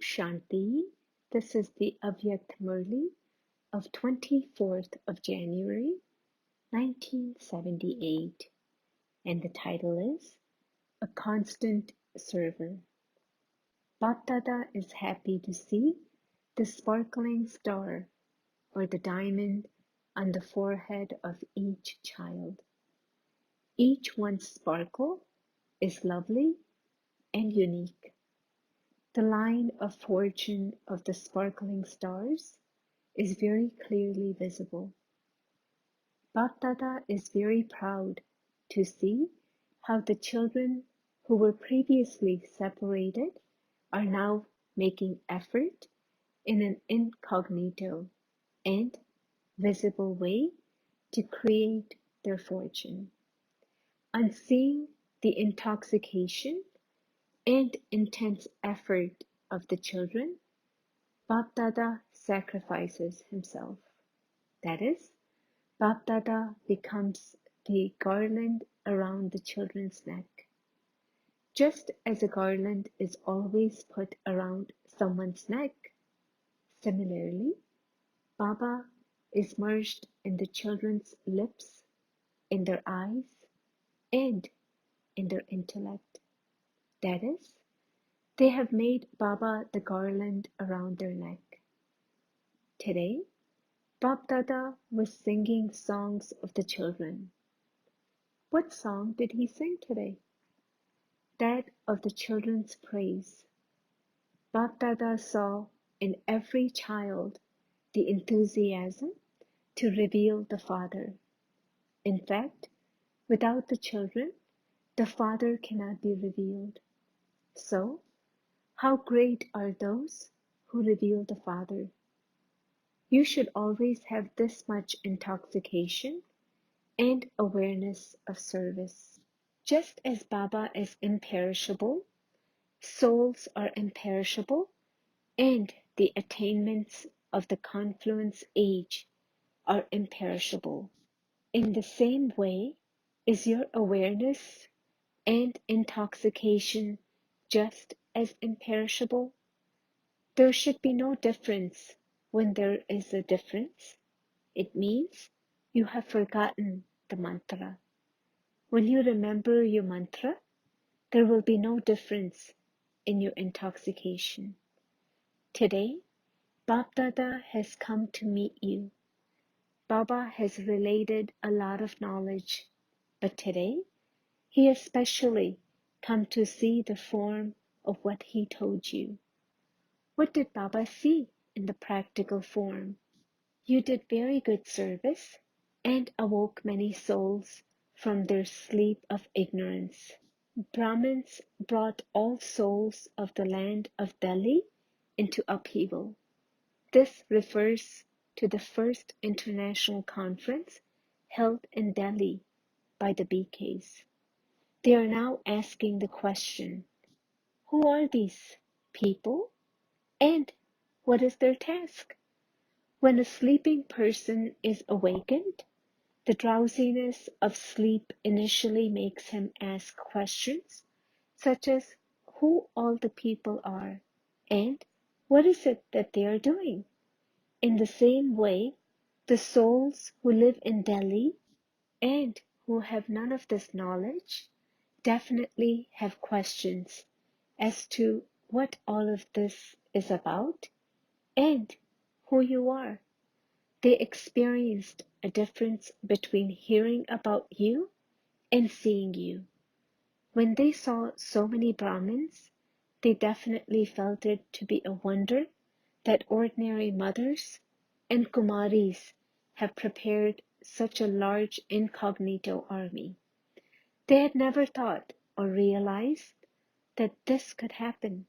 Shanti. This is the Avyakt Murli of 24th of January 1978, and the title is A Constant Server. BapDada is happy to see the sparkling star or the diamond on the forehead of each child. Each one's sparkle is lovely and unique. The line of fortune of the sparkling stars is very clearly visible. BapDada is very proud to see how the children who were previously separated are now making effort in an incognito and visible way to create their fortune. On seeing the intoxication and intense effort of the children, BapDada sacrifices himself. That is, BapDada becomes the garland around the children's neck. Just as a garland is always put around someone's neck, similarly, Baba is merged in the children's lips, in their eyes, and in their intellect. That is, they have made Baba the garland around their neck. Today, BapDada was singing songs of the children. What song did he sing today? That of the children's praise. BapDada saw in every child the enthusiasm to reveal the Father. In fact, without the children, the Father cannot be revealed. So, how great are those who reveal the Father? You should always have this much intoxication and awareness of service. Just as Baba is imperishable, souls are imperishable, and the attainments of the confluence age are imperishable. In the same way, is your awareness and intoxication just as imperishable? There should be no difference when there is a difference. It means you have forgotten the mantra. When you remember your mantra, there will be no difference in your intoxication. Today, BapDada has come to meet you. Baba has related a lot of knowledge, but today, he especially come to see the form of what he told you. What did Baba see in the practical form? You did very good service and awoke many souls from their sleep of ignorance. Brahmins brought all souls of the land of Delhi into upheaval. This refers to the first international conference held in Delhi by the BKs. They are now asking the question, who are these people and what is their task? When a sleeping person is awakened, the drowsiness of sleep initially makes him ask questions such as who all the people are and what is it that they are doing. In the same way, the souls who live in Delhi and who have none of this knowledge definitely have questions as to what all of this is about and who you are. They experienced a difference between hearing about you and seeing you. When they saw so many Brahmins, they definitely felt it to be a wonder that ordinary mothers and Kumaris have prepared such a large incognito army. They had never thought or realized that this could happen.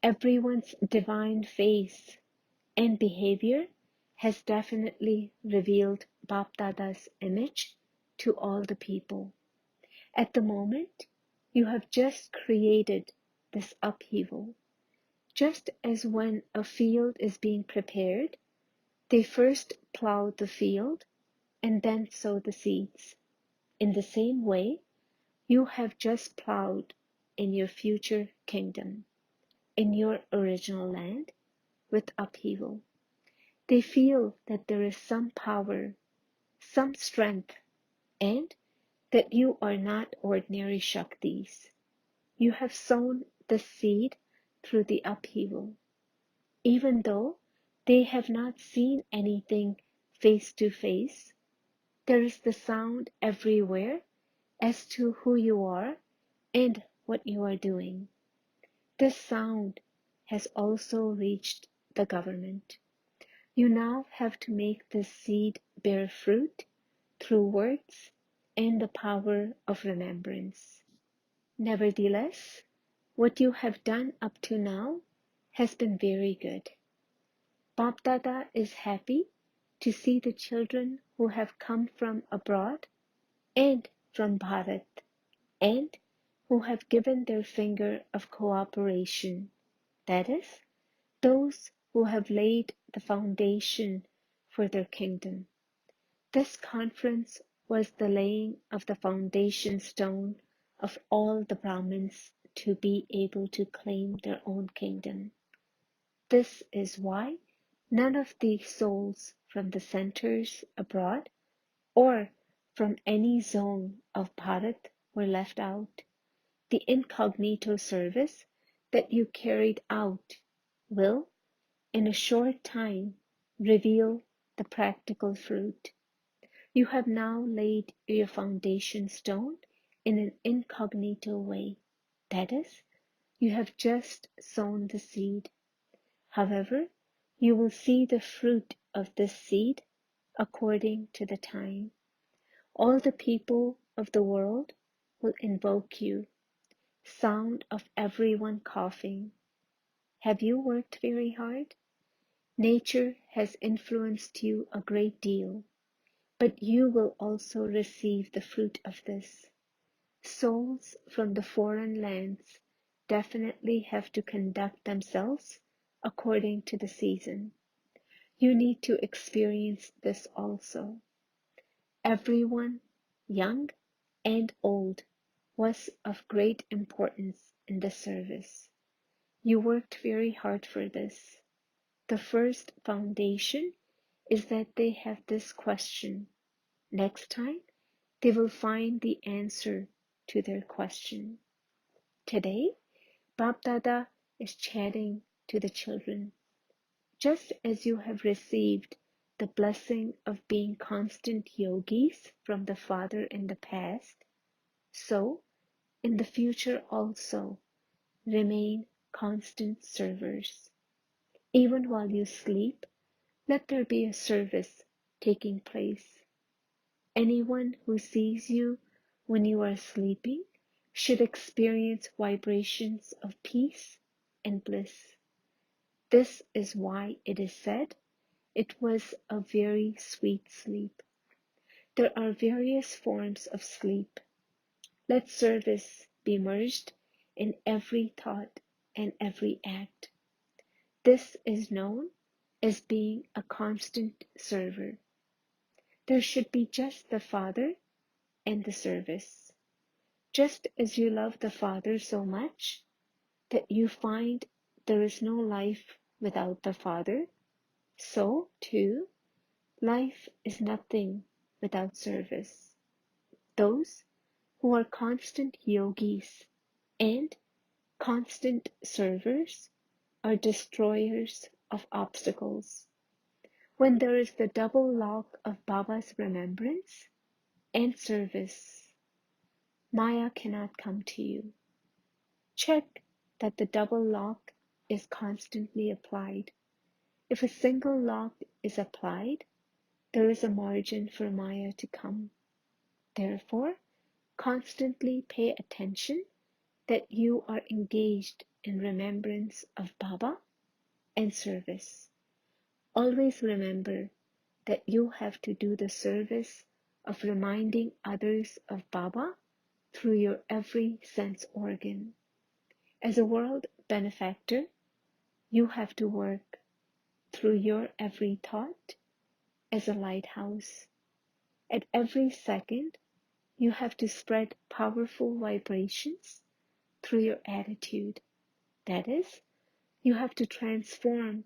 Everyone's divine face and behavior has definitely revealed BapDada's image to all the people. At the moment, you have just created this upheaval. Just as when a field is being prepared, they first plow the field and then sow the seeds. In the same way, you have just plowed in your future kingdom. in your original land with upheaval. They feel that there is some power, some strength, and that you are not ordinary Shaktis. You have sown the seed through the upheaval. Even though they have not seen anything face to face, there is the sound everywhere as to who you are and what you are doing. This sound has also reached the government. You now have to make this seed bear fruit through words and the power of remembrance. Nevertheless, what you have done up to now has been very good. BapDada is happy to see the children who have come from abroad and from Bharat and who have given their finger of cooperation, that is, those who have laid the foundation for their kingdom. This conference was the laying of the foundation stone of all the Brahmins to be able to claim their own kingdom. This is why none of the souls from the centers abroad or from any zone of Bharat were left out. The incognito service that you carried out will, in a short time, reveal the practical fruit. You have now laid your foundation stone in an incognito way. That is, you have just sown the seed. However, you will see the fruit of this seed according to the time. All the people of the world will invoke you. Sound of everyone coughing. Have you worked very hard? Nature has influenced you a great deal, but you will also receive the fruit of this. Souls from the foreign lands definitely have to conduct themselves according to the season. You need to experience this also. Everyone, young and old, was of great importance in the service. You worked very hard for this. The first foundation is that they have this question. Next time, they will find the answer to their question. Today, BapDada is chatting to the children. Just as you have received the blessing of being constant yogis from the Father in the past, so in the future also remain constant servers. Even while you sleep, let there be a service taking place. Anyone who sees you when you are sleeping should experience vibrations of peace and bliss. This is why it is said it was a very sweet sleep. There are various forms of sleep. Let service be merged in every thought and every act. This is known as being a constant server. There should be just the Father and the service. Just as you love the Father so much that you find there is no life without the Father, so, too, life is nothing without service. Those who are constant yogis and constant servers are destroyers of obstacles. When there is the double lock of Baba's remembrance and service, Maya cannot come to you. Check that the double lock is constantly applied. If a single lock is applied, there is a margin for Maya to come. Therefore, constantly pay attention that you are engaged in remembrance of Baba and service. Always remember that you have to do the service of reminding others of Baba through your every sense organ. As a world benefactor, you have to work through your every thought as a lighthouse. At every second, you have to spread powerful vibrations through your attitude. That is, You have to transform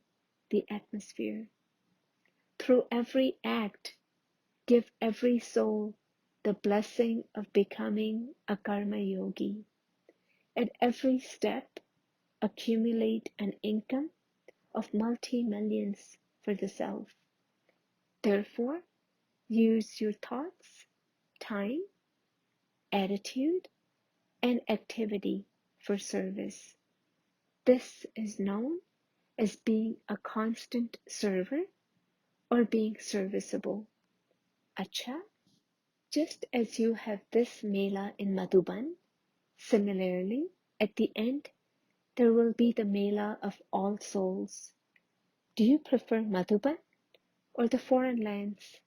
the atmosphere. Through every act, give every soul the blessing of becoming a karma yogi. At every step, accumulate an income of multi-millions for the self. Therefore, use your thoughts, time, attitude, and activity for service. This is known as being a constant server or being serviceable. Acha, just as you have this Mela in Madhuban, similarly, at the end, there will be the Mela of all souls. Do you prefer Madhuban or the foreign lands?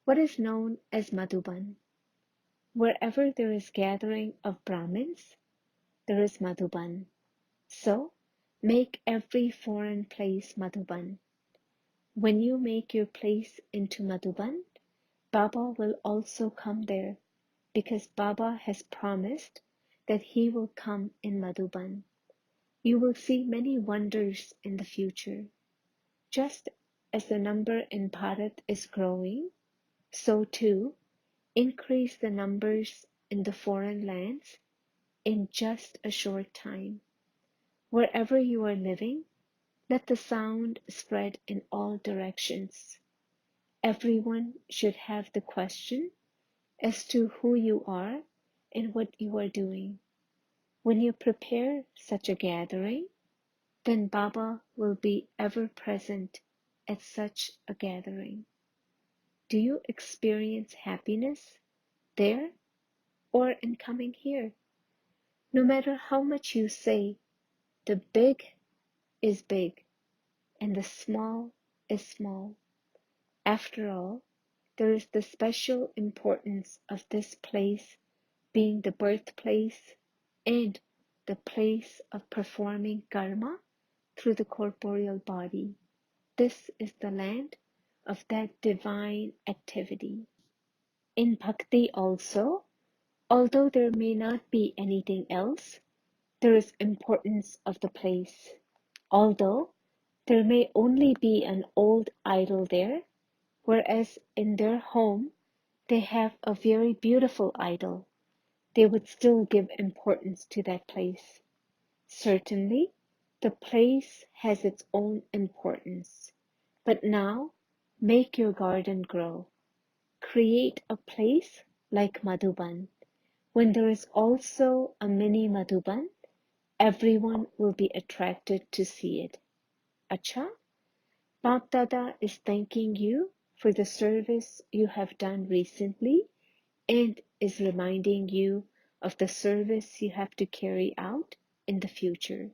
What is known as Madhuban? Wherever there is gathering of Brahmins, there is Madhuban. So, make every foreign place Madhuban. When you make your place into Madhuban, Baba will also come there, because Baba has promised that he will come in Madhuban. You will see many wonders in the future. Just as the number in Bharat is growing, so too, increase the numbers in the foreign lands in just a short time. Wherever you are living, let the sound spread in all directions. Everyone should have the question as to who you are and what you are doing. When you prepare such a gathering, then Baba will be ever present at such a gathering. Do you experience happiness there or in coming here? No matter how much you say, the big is big and the small is small. After all, there is the special importance of this place being the birthplace and the place of performing karma through the corporeal body. This is the land of that divine activity. In bhakti also, although there may not be anything else, there is importance of the place. Although there may only be an old idol there, whereas in their home they have a very beautiful idol, they would still give importance to that place. Certainly, the place has its own importance. But now, make your garden grow. Create a place like Madhuban. When there is also a mini Madhuban, everyone will be attracted to see it. Acha, BapDada is thanking you for the service you have done recently and is reminding you of the service you have to carry out in the future.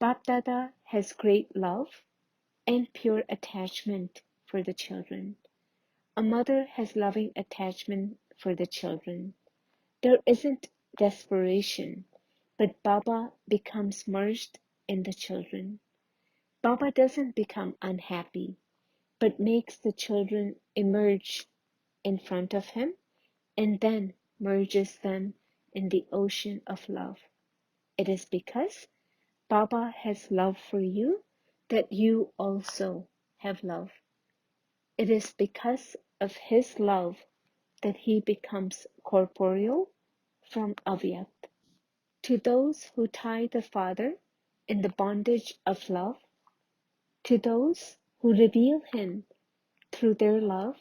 BapDada has great love and pure attachment for the children. A mother has loving attachment for the children. There isn't desperation, but Baba becomes merged in the children. Baba doesn't become unhappy, but makes the children emerge in front of him and then merges them in the ocean of love. It is because Baba has love for you that you also have love. It is because of his love that he becomes corporeal from Avyakt. To those who tie the Father in the bondage of love, to those who reveal him through their love,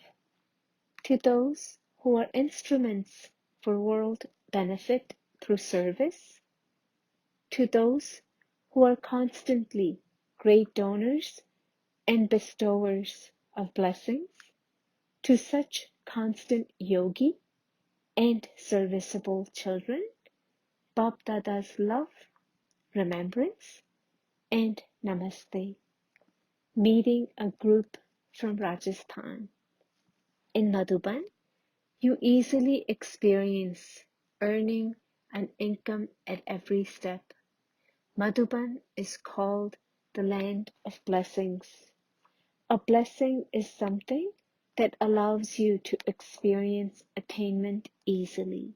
to those who are instruments for world benefit through service, to those who are constantly great donors and bestowers of blessings, to such constant yogi and serviceable children, BapDada's love, remembrance, and namaste. Meeting a group from Rajasthan. In Madhuban, you easily experience earning an income at every step. Madhuban is called the land of blessings. A blessing is something that allows you to experience attainment easily.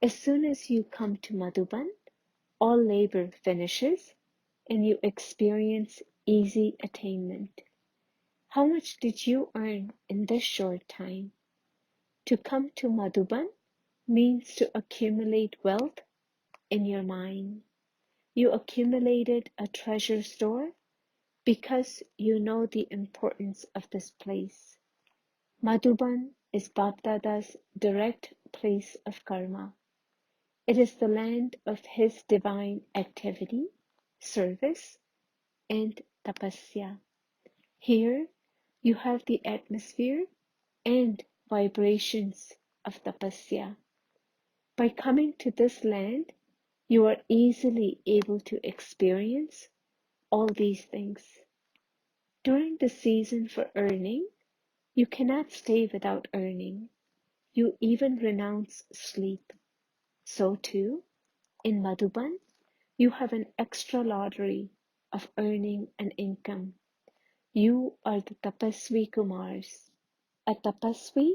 As soon as you come to Madhuban, all labor finishes and you experience easy attainment. How much did you earn in this short time? To come to Madhuban means to accumulate wealth in your mind. You accumulated a treasure store because you know the importance of this place. Madhuban is BapDada's direct place of karma. It is the land of his divine activity, service, and tapasya. Here you have the atmosphere and vibrations of tapasya. By coming to this land, you are easily able to experience all these things. During the season for earning, you cannot stay without earning. You even renounce sleep. So too, in Madhuban, you have an extra lottery of earning an income. You are the Tapasvi Kumars. A Tapasvi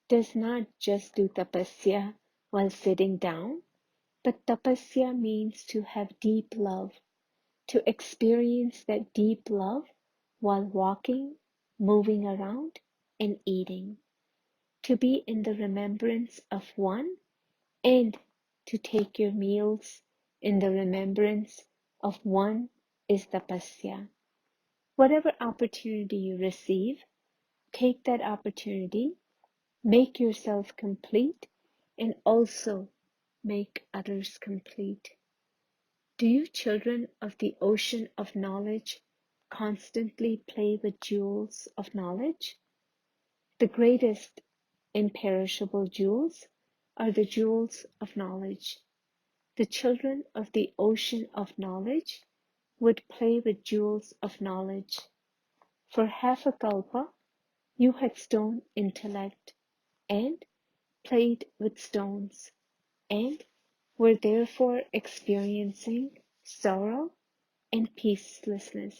does not just do tapasya while sitting down, but tapasya means to have deep love, to experience that deep love while walking, moving around, and eating, to be in the remembrance of one, and to take your meals in the remembrance of one is tapasya. Whatever opportunity you receive, take that opportunity, make yourself complete, and also make others complete. Do you children of the ocean of knowledge constantly play with jewels of knowledge? The greatest imperishable jewels are the jewels of knowledge. The children of the ocean of knowledge would play with jewels of knowledge. For half a kalpa, you had stone intellect and played with stones, and were therefore experiencing sorrow and peacelessness.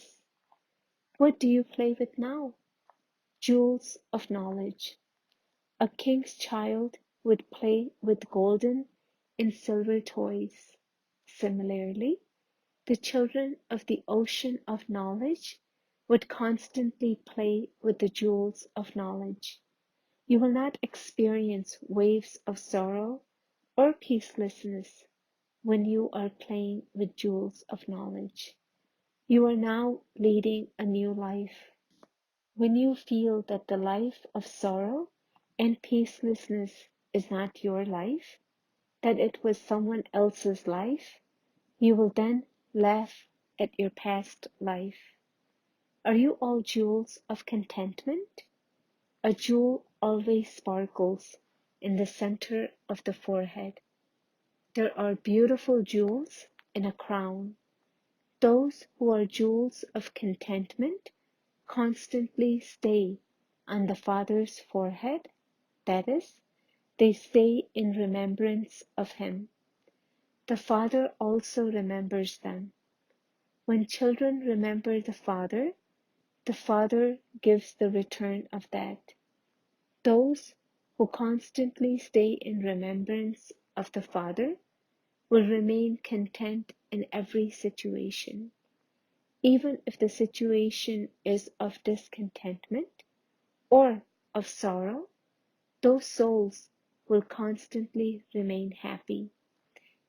What do you play with now? Jewels of knowledge. A king's child would play with golden and silver toys. Similarly, the children of the ocean of knowledge would constantly play with the jewels of knowledge. You will not experience waves of sorrow or peacelessness when you are playing with jewels of knowledge. You are now leading a new life. When you feel that the life of sorrow and peacelessness is not your life, that it was someone else's life, you will then laugh at your past life. Are you all jewels of contentment? A jewel always sparkles in the center of the forehead. There are beautiful jewels in a crown. Those who are jewels of contentment constantly stay on the Father's forehead, that is, they stay in remembrance of Him. The Father also remembers them. When children remember the Father gives the return of that. Those who constantly stay in remembrance of the Father will remain content in every situation. Even if the situation is of discontentment or of sorrow, those souls will constantly remain happy.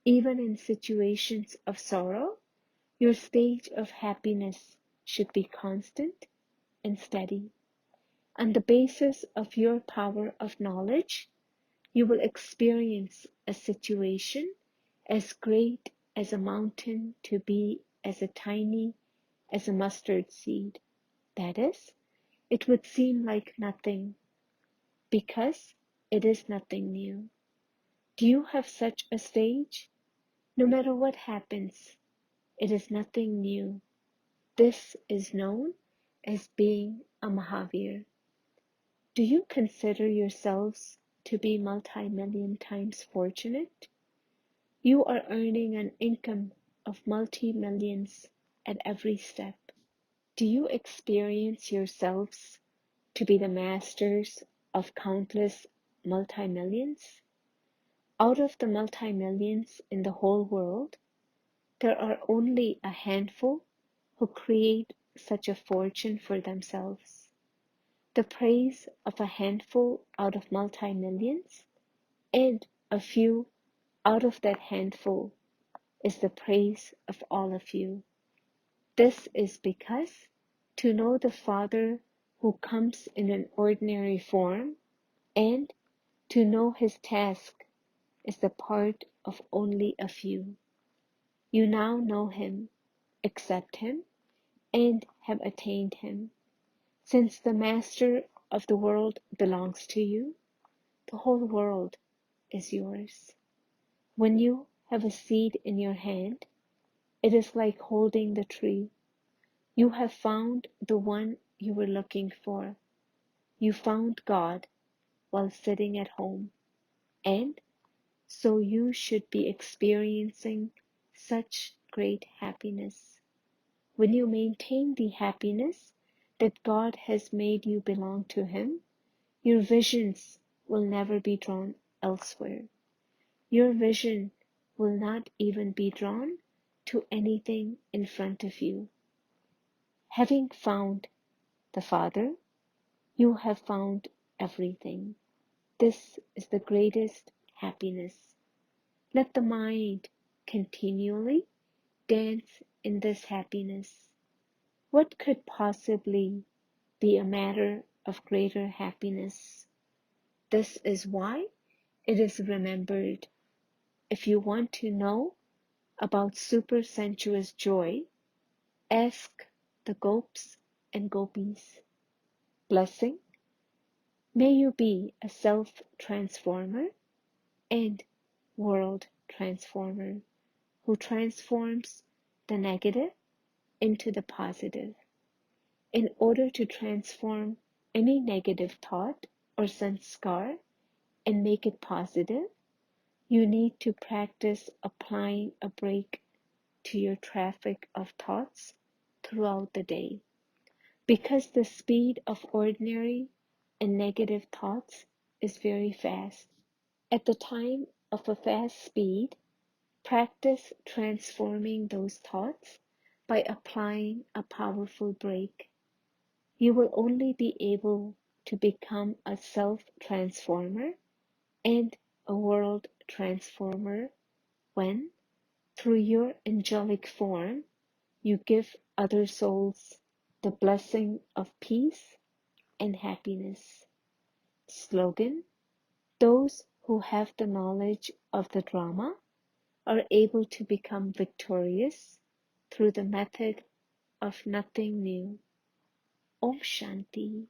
Even in situations of sorrow, your stage of happiness should be constant and steady. On the basis of your power of knowledge, you will experience a situation as great as a mountain to be as tiny as a mustard seed. That is, it would seem like nothing, because it is nothing new. Do you have such a stage? No matter what happens, it is nothing new. This is known as being a Mahavir. Do you consider yourselves to be multi-million times fortunate? You are earning an income of multi-millions at every step. Do you experience yourselves to be the masters of countless multi-millions? Out of the multi-millions in the whole world, There are only a handful who create such a fortune for themselves. The praise of a handful out of multi-millions and a few out of that handful is the praise of all of you. This is because to know the Father who comes in an ordinary form and to know his task is the part of only a few. You now know him, accept him, and have attained him. Since the master of the world belongs to you, the whole world is yours. When you have a seed in your hand, it is like holding the tree. You have found the one you were looking for. You found God while sitting at home, and so you should be experiencing such great happiness. When you maintain the happiness that God has made you belong to Him, your visions will never be drawn elsewhere. Your vision will not even be drawn to anything in front of you. Having found the Father, you have found everything. This is the greatest happiness. Let the mind continually dance in this happiness. What could possibly be a matter of greater happiness? This is why it is remembered. If you want to know about supersensuous joy, ask the gopis and gopis. Blessing, may you be a self-transformer and world transformer who transforms the negative into the positive. In order to transform any negative thought or sanskar and make it positive, you need to practice applying a brake to your traffic of thoughts throughout the day. Because the speed of ordinary and negative thoughts is very fast. At the time of a fast speed, practice transforming those thoughts by applying a powerful brake. You will only be able to become a self-transformer and a world transformer when, through your angelic form, you give other souls the blessing of peace and happiness. Slogan: those who have the knowledge of the drama are able to become victorious through the method of nothing new. Om Shanti.